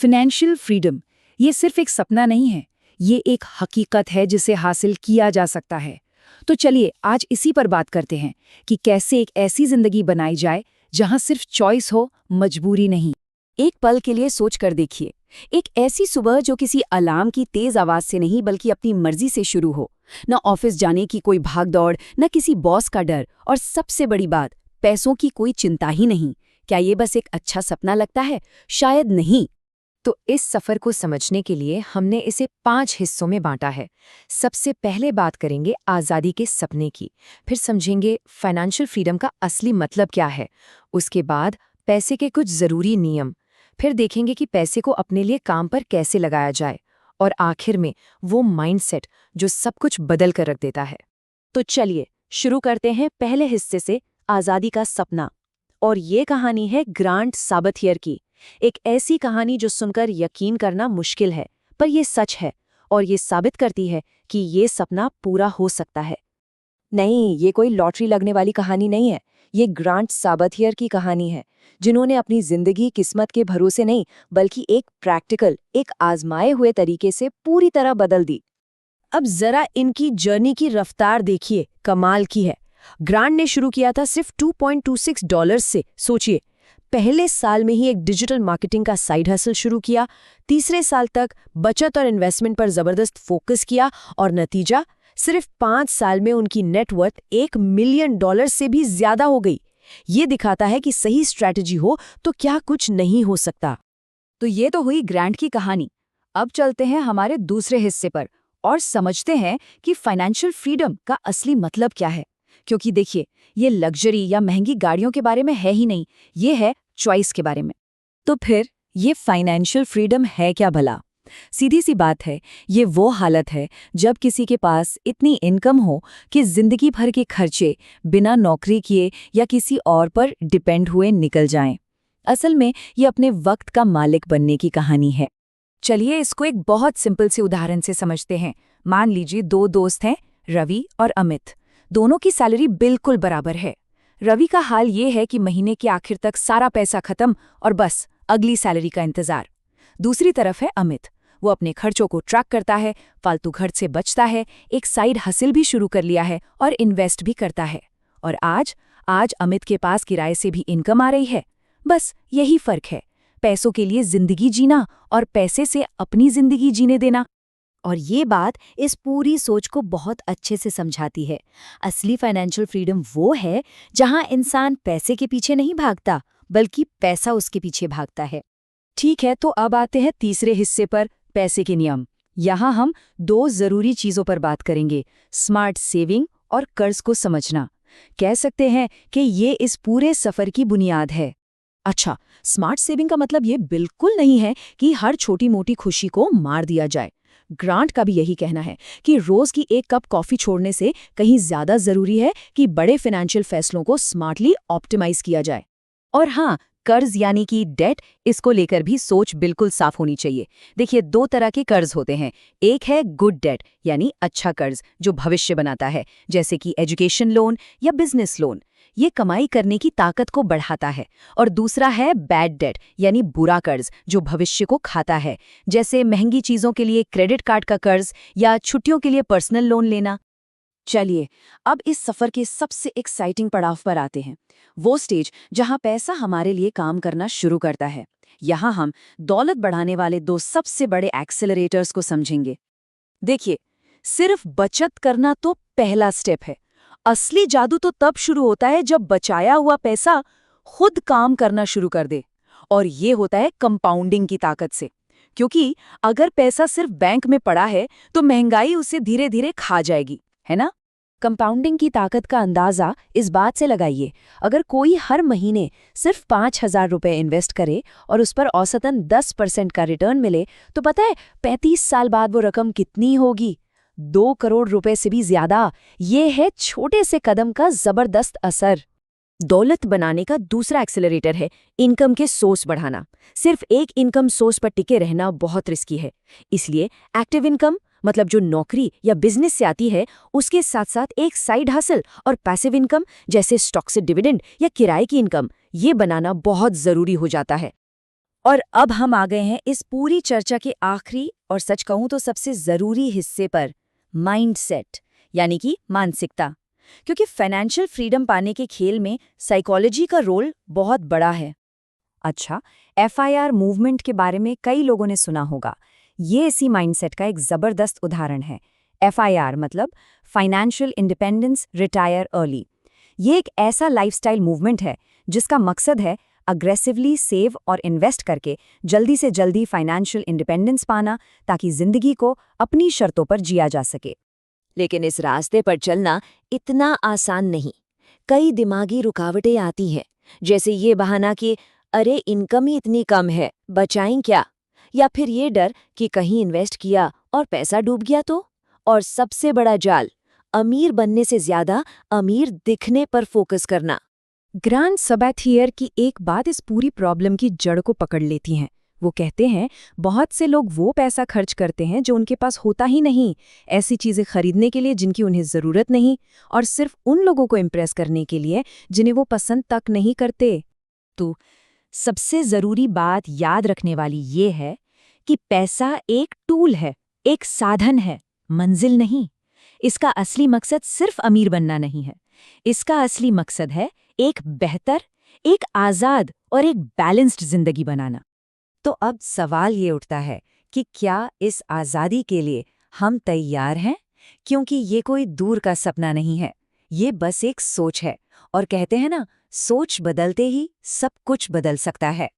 Financial freedom ये सिर्फ एक सपना नहीं है, ये एक हकीकत है जिसे हासिल किया जा सकता है। तो चलिए आज इसी पर बात करते हैं कि कैसे एक ऐसी जिंदगी बनाई जाए जहां सिर्फ चॉइस हो, मजबूरी नहीं। एक पल के लिए सोच कर देखिए, एक ऐसी सुबह जो किसी अलार्म की तेज आवाज से नहीं बल्कि अपनी मर्जी से शुरू हो। न ऑफिस जाने की कोई भागदौड़, न किसी बॉस का डर, और सबसे बड़ी बात, पैसों की कोई चिंता ही नहीं। क्या ये बस एक अच्छा सपना लगता है? शायद नहीं। तो इस सफर को समझने के लिए हमने इसे 5 हिस्सों में बांटा है। सबसे पहले बात करेंगे आज़ादी के सपने की, फिर समझेंगे फाइनेंशियल फ्रीडम का असली मतलब क्या है, उसके बाद पैसे के कुछ ज़रूरी नियम, फिर देखेंगे कि पैसे को अपने लिए काम पर कैसे लगाया जाए, और आखिर में वो माइंडसेट जो सब कुछ बदल कर रख देता है। तो चलिए शुरू करते हैं पहले हिस्से से, आज़ादी का सपना। और ये कहानी है ग्रांट साबथियर की। एक ऐसी कहानी जो सुनकर यकीन करना मुश्किल है, पर ये सच है, और ये साबित करती है कि ये सपना पूरा हो सकता है। नहीं, ये कोई लॉटरी लगने वाली कहानी नहीं है। ये ग्रांट साबथियर की कहानी है, जिन्होंने अपनी जिंदगी किस्मत के भरोसे नहीं बल्कि एक प्रैक्टिकल, एक आजमाए हुए तरीके से पूरी तरह बदल दी। अब जरा इनकी जर्नी की रफ्तार देखिए, कमाल की है। ग्रांट ने शुरू किया था सिर्फ $2.26 से। सोचिए, पहले साल में ही एक डिजिटल मार्केटिंग का साइड हसल शुरू किया, तीसरे साल तक बचत और इन्वेस्टमेंट पर जबरदस्त फोकस किया, और नतीजा, सिर्फ 5 साल में उनकी नेटवर्थ $1 मिलियन से भी ज्यादा हो गई। ये दिखाता है कि सही स्ट्रैटेजी हो तो क्या कुछ नहीं हो सकता। तो ये तो हुई ग्रांट की कहानी। अब चलते हैं हमारे दूसरे हिस्से पर और समझते हैं कि फाइनेंशियल फ्रीडम का असली मतलब क्या है। क्योंकि देखिए, ये लग्जरी या महंगी गाड़ियों के बारे में है ही नहीं, ये है चॉइस के बारे में। तो फिर ये फाइनेंशियल फ्रीडम है क्या भला? सीधी सी बात है, ये वो हालत है जब किसी के पास इतनी इनकम हो कि जिंदगी भर के खर्चे बिना नौकरी किए या किसी और पर डिपेंड हुए निकल जाएं। असल में ये अपने वक्त का मालिक बनने की कहानी है। चलिए इसको एक बहुत सिंपल से उदाहरण से समझते हैं। मान लीजिए 2 दोस्त हैं, रवि और अमित। दोनों की सैलरी बिल्कुल बराबर है। रवि का हाल ये है कि महीने के आखिर तक सारा पैसा खत्म और बस अगली सैलरी का इंतजार। दूसरी तरफ है अमित। वो अपने खर्चों को ट्रैक करता है, फालतू खर्च से बचता है, एक साइड हसल भी शुरू कर लिया है और इन्वेस्ट भी करता है। और आज अमित के पास किराए से भी इनकम आ रही है। बस यही फर्क है, पैसों के लिए जिंदगी जीना और पैसे से अपनी जिंदगी जीने देना। और ये बात इस पूरी सोच को बहुत अच्छे से समझाती है। असली फाइनेंशियल फ्रीडम वो है जहां इंसान पैसे के पीछे नहीं भागता, बल्कि पैसा उसके पीछे भागता है। ठीक है, तो अब आते हैं तीसरे हिस्से पर, पैसे के नियम। यहाँ हम 2 जरूरी चीजों पर बात करेंगे, स्मार्ट सेविंग और कर्ज को समझना। कह सकते हैं कि ये इस पूरे सफर की बुनियाद है। अच्छा, स्मार्ट सेविंग का मतलब ये बिल्कुल नहीं है कि हर छोटी मोटी खुशी को मार दिया जाए। ग्रांट का भी यही कहना है कि रोज की 1 कप कॉफी छोड़ने से कहीं ज्यादा जरूरी है कि बड़े फाइनेंशियल फैसलों को स्मार्टली ऑप्टिमाइज किया जाए। और हाँ, कर्ज यानी कि डेट, इसको लेकर भी सोच बिल्कुल साफ होनी चाहिए। देखिए, 2 तरह के कर्ज होते हैं। एक है गुड डेट यानी अच्छा कर्ज जो भविष्य बनाता है, जैसे कि एजुकेशन लोन या बिजनेस लोन, ये कमाई करने की ताकत को बढ़ाता है। और दूसरा है बैड डेट यानी बुरा कर्ज जो भविष्य को खाता है, जैसे महंगी चीजों के लिए क्रेडिट कार्ड का कर्ज या छुट्टियों के लिए पर्सनल लोन लेना। चलिए अब इस सफर के सबसे एक्साइटिंग पड़ाव पर आते हैं, वो स्टेज जहां पैसा हमारे लिए काम करना शुरू करता है। यहाँ हम दौलत बढ़ाने वाले 2 सबसे बड़े एक्सेलरेटर्स को समझेंगे। देखिए, सिर्फ बचत करना तो पहला स्टेप है। असली जादू तो तब शुरू होता है जब बचाया हुआ पैसा खुद काम करना शुरू कर दे, और ये होता है कंपाउंडिंग की ताकत से। क्योंकि अगर पैसा सिर्फ बैंक में पड़ा है तो महंगाई उसे धीरे धीरे खा जाएगी, है ना? कंपाउंडिंग की ताकत का अंदाजा इस बात से लगाइए, अगर कोई हर महीने सिर्फ 5,000 रुपए इन्वेस्ट करे और उस पर औसतन 10% का रिटर्न मिले, तो पता है 35 साल बाद वो रकम कितनी होगी? 2 करोड़ रुपए से भी ज्यादा। ये है छोटे से कदम का जबरदस्त असर। दौलत बनाने का दूसरा एक्सेलरेटर है इनकम के सोर्स बढ़ाना। सिर्फ एक इनकम सोर्स पर टिके रहना बहुत रिस्की है, इसलिए एक्टिव इनकम, मतलब जो नौकरी या बिजनेस से आती है, उसके साथ साथ एक साइड हसल और पैसिव इनकम जैसे स्टॉक से डिविडेंड या किराए की इनकम, ये बनाना बहुत जरूरी हो जाता है। और अब हम आ गए हैं इस पूरी चर्चा के आखिरी और सच कहूं तो सबसे जरूरी हिस्से पर, माइंडसेट, यानी कि मानसिकता। क्योंकि फाइनेंशियल फ्रीडम पाने के खेल में साइकोलॉजी का रोल बहुत बड़ा है। अच्छा, FIR मूवमेंट के बारे में कई लोगों ने सुना होगा। ये इसी माइंडसेट का एक जबरदस्त उदाहरण है। FIR मतलब फाइनेंशियल इंडिपेंडेंस रिटायर अर्ली। ये एक ऐसा लाइफस्टाइल मूवमेंट है जिसका मकसद है अग्रेसिवली सेव और इन्वेस्ट करके जल्दी से जल्दी फाइनेंशियल इंडिपेंडेंस पाना, ताकि जिंदगी को अपनी शर्तों पर जिया जा सके। लेकिन इस रास्ते पर चलना इतना आसान नहीं। कई दिमागी रुकावटें आती हैं, जैसे ये बहाना कि अरे इनकम ही इतनी कम है, बचाएं क्या, या फिर ये डर कि कहीं इन्वेस्ट किया और पैसा डूब गया तो। और सबसे बड़ा जाल, अमीर बनने से ज्यादा अमीर दिखने पर फोकस करना। ग्रांड सबाथियर की एक बात इस पूरी प्रॉब्लम की जड़ को पकड़ लेती हैं। वो कहते हैं बहुत से लोग वो पैसा खर्च करते हैं जो उनके पास होता ही नहीं, ऐसी चीजें खरीदने के लिए जिनकी उन्हें जरूरत नहीं, और सिर्फ उन लोगों को इम्प्रेस करने के लिए जिन्हें वो पसंद तक नहीं करते। तो सबसे जरूरी बात याद रखने वाली ये है कि पैसा एक टूल है, एक साधन है, मंजिल नहीं। इसका असली मकसद सिर्फ अमीर बनना नहीं है। इसका असली मकसद है एक बेहतर, एक आजाद और एक बैलेंस्ड जिंदगी बनाना। तो अब सवाल ये उठता है कि क्या इस आज़ादी के लिए हम तैयार हैं? क्योंकि ये कोई दूर का सपना नहीं है, ये बस एक सोच है। और कहते हैं ना, सोच बदलते ही सब कुछ बदल सकता है।